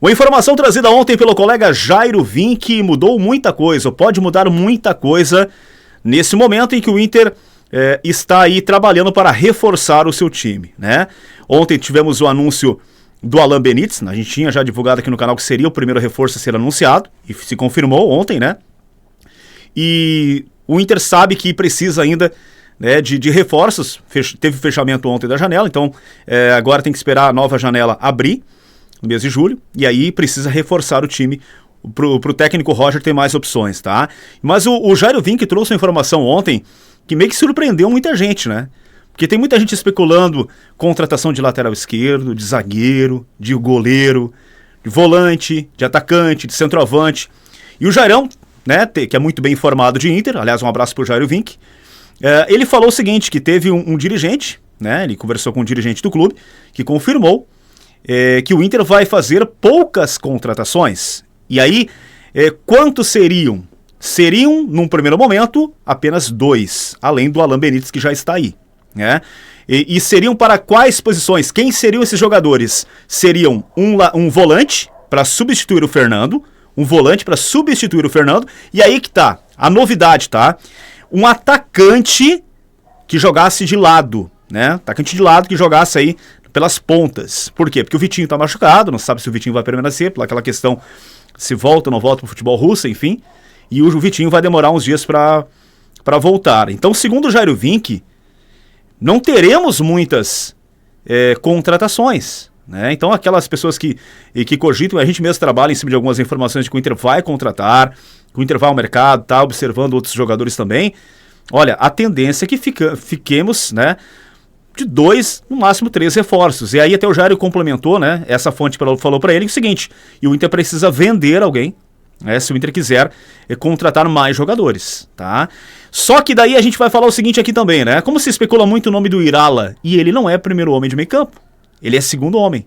Uma informação trazida ontem pelo colega Jairo Vinck mudou muita coisa, ou pode mudar muita coisa nesse momento em que o Inter está aí trabalhando para reforçar o seu time, né? Ontem tivemos o anúncio do Alan Benítez, a gente tinha já divulgado aqui no canal que seria o primeiro reforço a ser anunciado, e se confirmou ontem, né? E o Inter sabe que precisa ainda, né, de reforços, teve fechamento ontem da janela, então agora tem que esperar a nova janela abrir, no mês de julho, e aí precisa reforçar o time pro técnico Roger ter mais opções, tá? Mas o Jairo Vinck trouxe uma informação ontem que meio que surpreendeu muita gente, né? Porque tem muita gente especulando contratação de lateral esquerdo, de zagueiro, de goleiro, de volante, de atacante, de centroavante. E o Jairão, né, que é muito bem informado de Inter, aliás, um abraço pro Jairo Vinck, ele falou o seguinte, que teve um dirigente, né, ele conversou com um dirigente do clube, que confirmou que o Inter vai fazer poucas contratações. E aí, quantos seriam? Seriam, num primeiro momento, apenas 2, além do Alan Benítez, que já está aí, né? E seriam para quais posições? Quem seriam esses jogadores? Seriam um volante para substituir o Fernando, e aí que tá, a novidade, tá? Um atacante que jogasse de lado, né? Atacante de lado que jogasse aí pelas pontas. Por quê? Porque o Vitinho tá machucado, não sabe se o Vitinho vai permanecer, por aquela questão se volta ou não volta pro futebol russo, enfim. E o Vitinho vai demorar uns dias para voltar. Então, segundo o Jairo Vinck, não teremos muitas contratações, né? Então, aquelas pessoas que cogitam, a gente mesmo trabalha em cima de algumas informações de que o Inter vai contratar, que o Inter vai ao mercado, tá observando outros jogadores também. Olha, a tendência é que fiquemos, né, de 2, no máximo 3 reforços. E aí até o Jairo complementou, né? Essa fonte falou para ele o seguinte, e o Inter precisa vender alguém, né, se o Inter quiser contratar mais jogadores, tá? Só que daí a gente vai falar o seguinte aqui também, né? Como se especula muito o nome do Irala, e ele não é primeiro homem de meio campo, ele é segundo homem.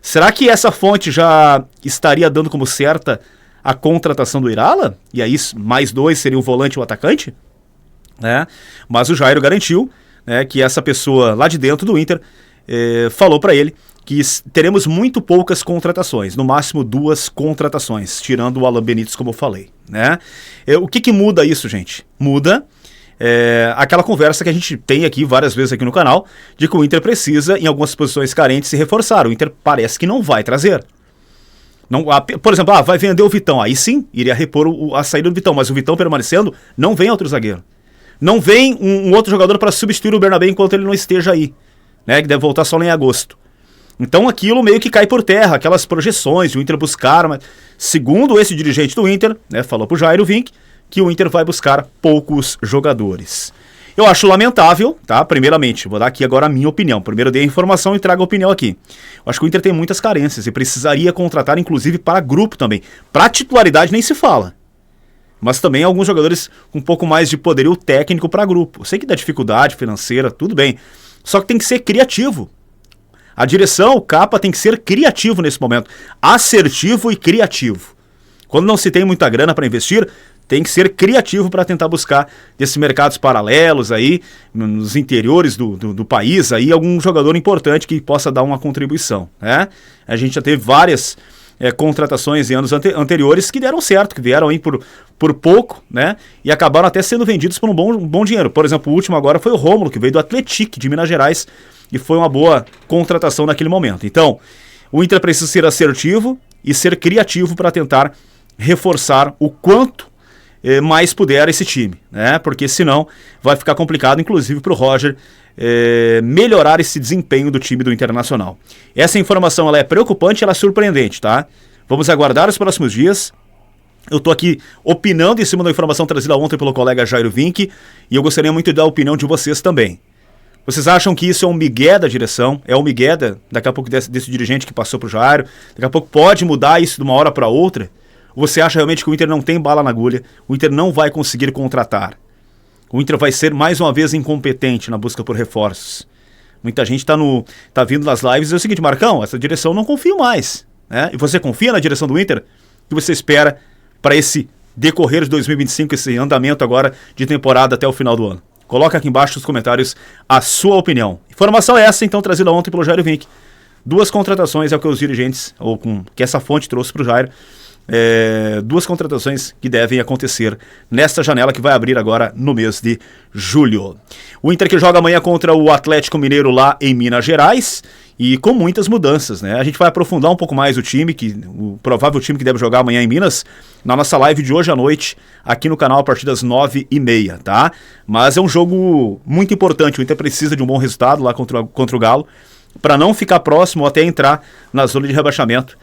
Será que essa fonte já estaria dando como certa a contratação do Irala? E aí mais 2 seriam o volante e o atacante? Né? Mas o Jairo garantiu, né, que essa pessoa lá de dentro do Inter falou para ele que teremos muito poucas contratações, no máximo 2 contratações, tirando o Alan Benítez, como eu falei, né? O que muda isso, gente? Muda aquela conversa que a gente tem aqui várias vezes aqui no canal, de que o Inter precisa, em algumas posições carentes, se reforçar. O Inter parece que não vai trazer. Não, por exemplo, vai vender o Vitão, aí sim, iria repor a saída do Vitão, mas o Vitão permanecendo, não vem outro zagueiro. Não vem um outro jogador para substituir o Bernabé enquanto ele não esteja aí, né, que deve voltar só em agosto. Então aquilo meio que cai por terra, aquelas projeções de o Inter buscar, mas segundo esse dirigente do Inter, né, falou pro Jairo Vinck, que o Inter vai buscar poucos jogadores. Eu acho lamentável, tá? Primeiramente, vou dar aqui agora a minha opinião. Primeiro eu dei a informação e trago a opinião aqui. Eu acho que o Inter tem muitas carências e precisaria contratar, inclusive, para grupo também. Para titularidade nem se fala. Mas também alguns jogadores com um pouco mais de poderio técnico para grupo. Eu sei que dá dificuldade financeira, tudo bem. Só que tem que ser criativo. A direção, o Capa, tem que ser criativo nesse momento. Assertivo e criativo. Quando não se tem muita grana para investir, tem que ser criativo para tentar buscar desses mercados paralelos aí, nos interiores do país, aí, algum jogador importante que possa dar uma contribuição, né? A gente já teve várias contratações em anos anteriores que deram certo, que vieram aí por pouco, né? E acabaram até sendo vendidos por um bom dinheiro. Por exemplo, o último agora foi o Rômulo, que veio do Atlético de Minas Gerais e foi uma boa contratação naquele momento. Então, o Inter precisa ser assertivo e ser criativo para tentar reforçar o quanto mais puder esse time, né? Porque senão vai ficar complicado, inclusive para o Roger melhorar esse desempenho do time do Internacional. Essa informação ela é preocupante, ela é surpreendente, tá? Vamos aguardar os próximos dias. Eu tô aqui opinando em cima da informação trazida ontem pelo colega Jairo Vinck e eu gostaria muito de dar a opinião de vocês também. Vocês acham que isso é um migué da direção? É um migué daqui a pouco desse dirigente que passou pro Jairo? Daqui a pouco pode mudar isso de uma hora para outra? Ou você acha realmente que o Inter não tem bala na agulha? O Inter não vai conseguir contratar? O Inter vai ser mais uma vez incompetente na busca por reforços? Muita gente tá vindo nas lives e é o seguinte, Marcão, essa direção eu não confio mais, né? E você confia na direção do Inter? O que você espera para esse decorrer de 2025, esse andamento agora de temporada até o final do ano? Coloca aqui embaixo nos comentários a sua opinião. Informação é essa, então, trazida ontem pelo Jairo Vinck. 2 contratações é o que os dirigentes, ou que essa fonte trouxe para o Jairo, 2 contratações que devem acontecer nesta janela que vai abrir agora no mês de julho. O Inter que joga amanhã contra o Atlético Mineiro lá em Minas Gerais e com muitas mudanças, né? A gente vai aprofundar um pouco mais o provável time que deve jogar amanhã em Minas na nossa live de hoje à noite aqui no canal a partir das 9h30, tá? Mas é um jogo muito importante, o Inter precisa de um bom resultado lá contra o Galo para não ficar próximo ou até entrar na zona de rebaixamento.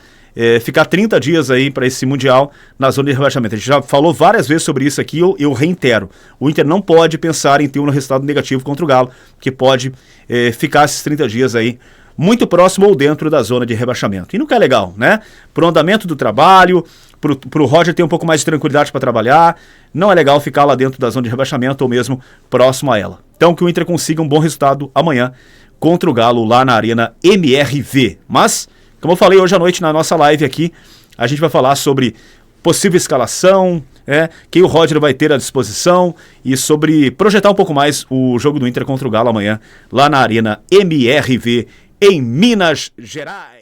Ficar 30 dias aí para esse Mundial na zona de rebaixamento. A gente já falou várias vezes sobre isso aqui, eu reitero. O Inter não pode pensar em ter um resultado negativo contra o Galo, que pode ficar esses 30 dias aí muito próximo ou dentro da zona de rebaixamento. E nunca é legal, né? Pro andamento do trabalho, pro Roger ter um pouco mais de tranquilidade para trabalhar, não é legal ficar lá dentro da zona de rebaixamento ou mesmo próximo a ela. Então que o Inter consiga um bom resultado amanhã contra o Galo lá na Arena MRV. Mas como eu falei hoje à noite na nossa live aqui, a gente vai falar sobre possível escalação, quem o Roger vai ter à disposição e sobre projetar um pouco mais o jogo do Inter contra o Galo amanhã, lá na Arena MRV, em Minas Gerais.